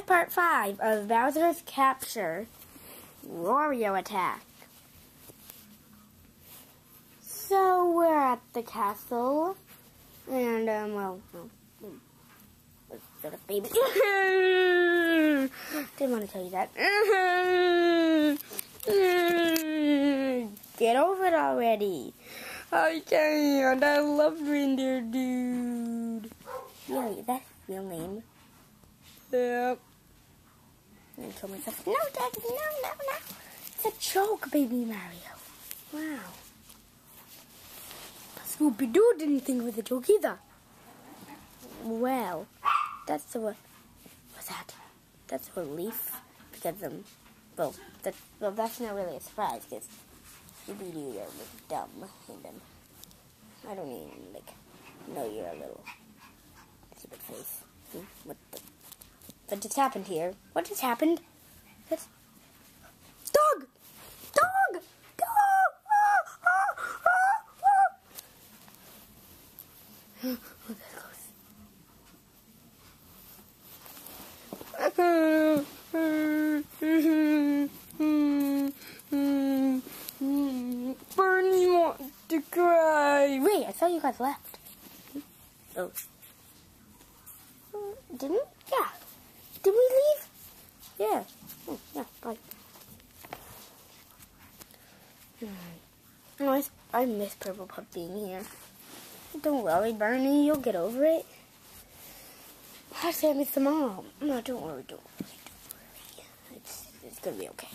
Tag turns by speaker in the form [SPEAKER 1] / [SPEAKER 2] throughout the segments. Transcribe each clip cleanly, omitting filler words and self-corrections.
[SPEAKER 1] part 5 of Bowser's Capture Wario Attack. So we're at the castle, and let's go to baby. Didn't want to tell you that. Get over it already. I can't. I love Reindeer Dude. Really, that's real name. Yep. I told myself, no, Daddy, no. It's a joke, baby Mario. Wow. Scooby-Doo didn't think it was a joke either. Well, that's a... What's that? That's a relief. Because, that's not really a surprise, because Scooby-Doo are dumb. And, I don't even, know you're a little stupid face. What just happened here? What just happened? That's... Dog! Dog! Dog! Oh, that's close. Bernie wants to cry. Wait, I thought you guys left. Oh. Didn't? Yeah. Did we leave? Yeah. Oh, yeah, bye. Oh, I miss Purple Pup being here. Don't worry, Bernie, you'll get over it. I say I miss the mom. No, don't worry. It's gonna be okay.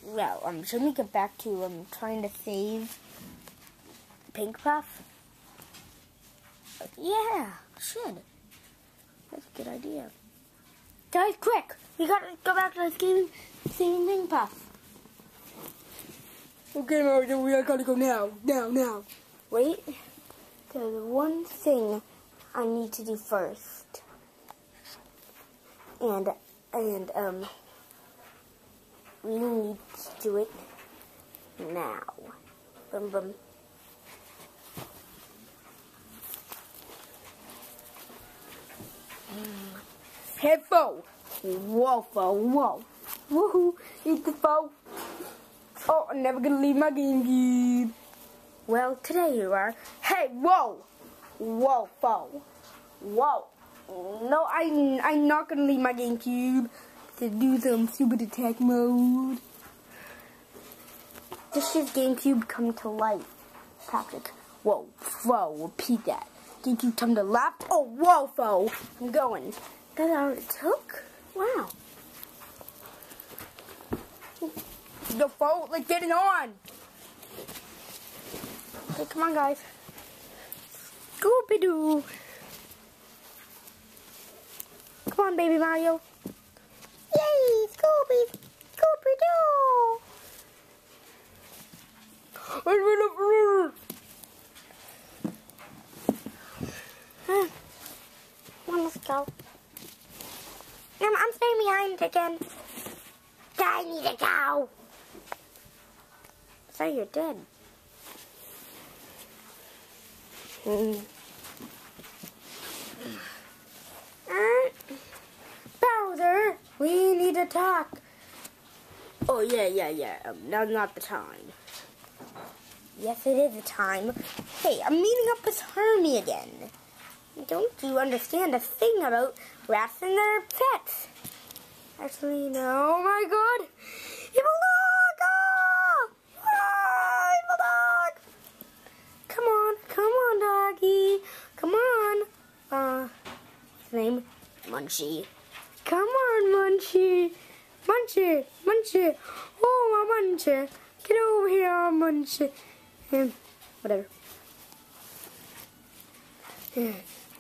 [SPEAKER 1] Well, should we get back to trying to save Pink Puff? Yeah, should. That's a good idea. Guys, quick! We gotta go back to saving Pink Puff. Okay, Mario, we gotta go now. Wait. There's one thing I need to do first. And we need to do it now. Boom. Hey, Fo! Whoa, Fo, whoa. Woohoo! Eat the Fo! Oh, I'm never gonna leave my GameCube. Well, today you are. Hey, whoa! Whoa, Fo. Whoa. No, I'm not gonna leave my GameCube to do some stupid attack mode. This is GameCube come to life, Patrick. Whoa, Fo, repeat that. GameCube come to life? Oh, whoa, Fo. I'm going. That's all it took? Wow. Go, Fo, let's get it on. Okay, come on, guys. Scooby-Doo. Come on, baby Mario. Yay, Scooby-Doo. Come on, let's go. I'm staying behind again. I need to go. So you're dead. Bowser, we need to talk. Oh, yeah. Now's not the time. Yes, it is the time. Hey, I'm meeting up with Hermie again. Don't you understand a thing about rats and their pets? Actually, no. Oh, my God. Evil dog! Ah, evil dog! Come on, doggy. Come on. What's his name? Munchie. Come on, Munchie. Munchie. Oh, my Munchie. Get over here, Munchie. Whatever.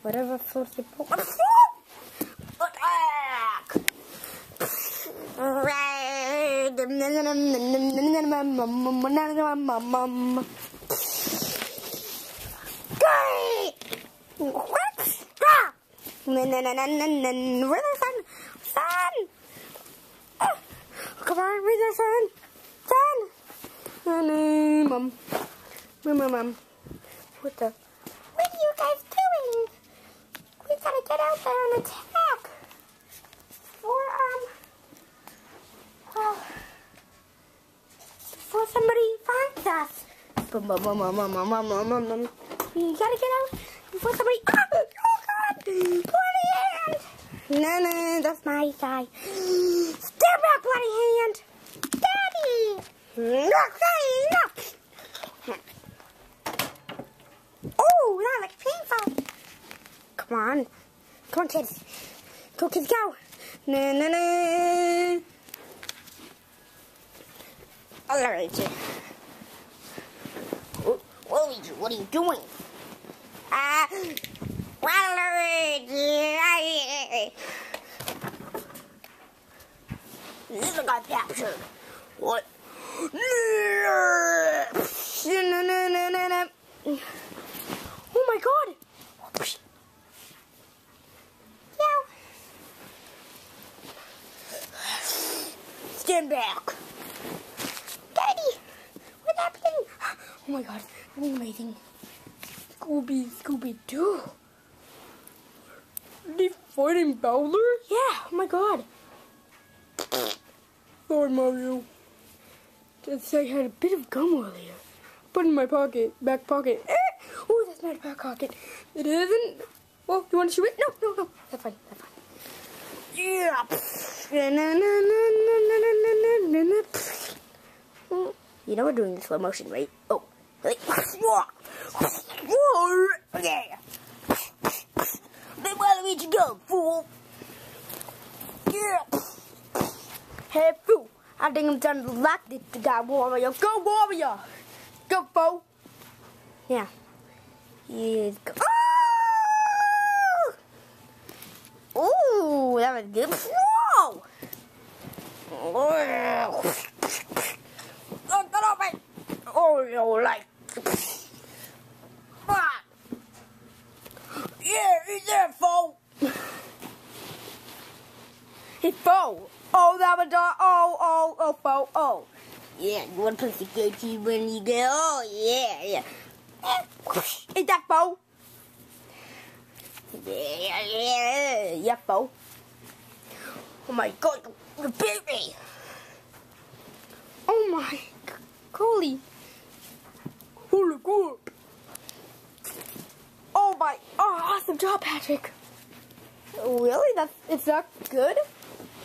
[SPEAKER 1] Whatever floats your boat. Attack! What? Where's the sun? Come on, where's the sun? Mom. What are you guys doing? We gotta get out there and attack. Before somebody finds us. We gotta get out before somebody. Oh God! Bloody hand! No, that's my guy. Stand back, bloody hand! Daddy! No, Daddy, no! Oh, that looks painful. Come on, kids. Go, kids, go. No. Alright. What are you doing? This got captured. What? No. Oh my God. Stand back. Daddy, what's happening? Oh my God, something amazing. Scooby-Doo. Are they fighting Bowser? Yeah, oh my God. Sorry, Mario. Just I had a bit of gum earlier. Put it in my back pocket. Oh, that's not a back pocket. It isn't. Well, you want to shoot it? No. That's fine. Yeah. You know we're doing the slow motion, right? Oh. Okay. Then why don't you go, fool? Yeah. Hey, fool. I think I'm trying to lock this guy, Warrior. Go, Warrior. Go, fool. Yeah. Yes. Oh! Ooh, that was good. Whoa! Get off me! Oh, no, like. Yeah, he's there, fool. He's fool. Oh, that was fool. Oh. Yeah, you want to play security when you go? Oh, yeah. Is that fool? Yeah, fool. Oh my God, you beat me. Oh my, holy God. Oh, awesome job, Patrick. Really? It's not good?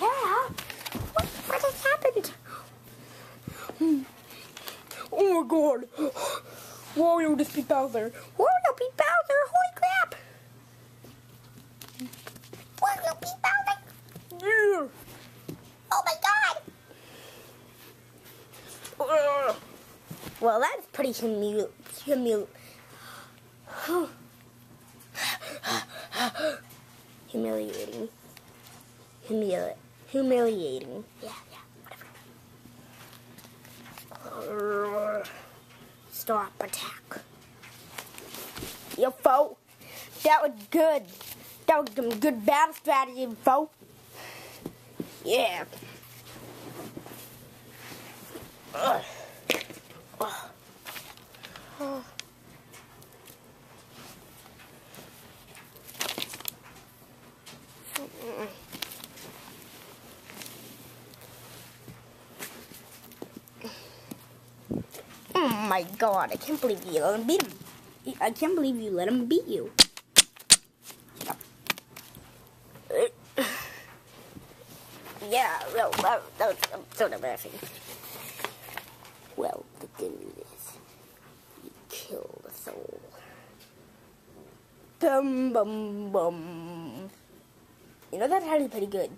[SPEAKER 1] Yeah. What has happened? Oh my God. Wario just beat Bowser. Wario beat Bowser? Holy crap. Wario beat Bowser? Yeah. Oh my God. Well, that's pretty humiliating. Yeah, whatever. Stop attack. Yo, foe. That was good. That was some good battle strategy, foe. Yeah. Oh my God, I can't believe you let him beat him. I can't believe you let him beat you. Shut up. Yeah, well, that was sort of embarrassing. Well, the good news is, you killed a soul. Bum, bum, bum. You know, that's actually pretty good.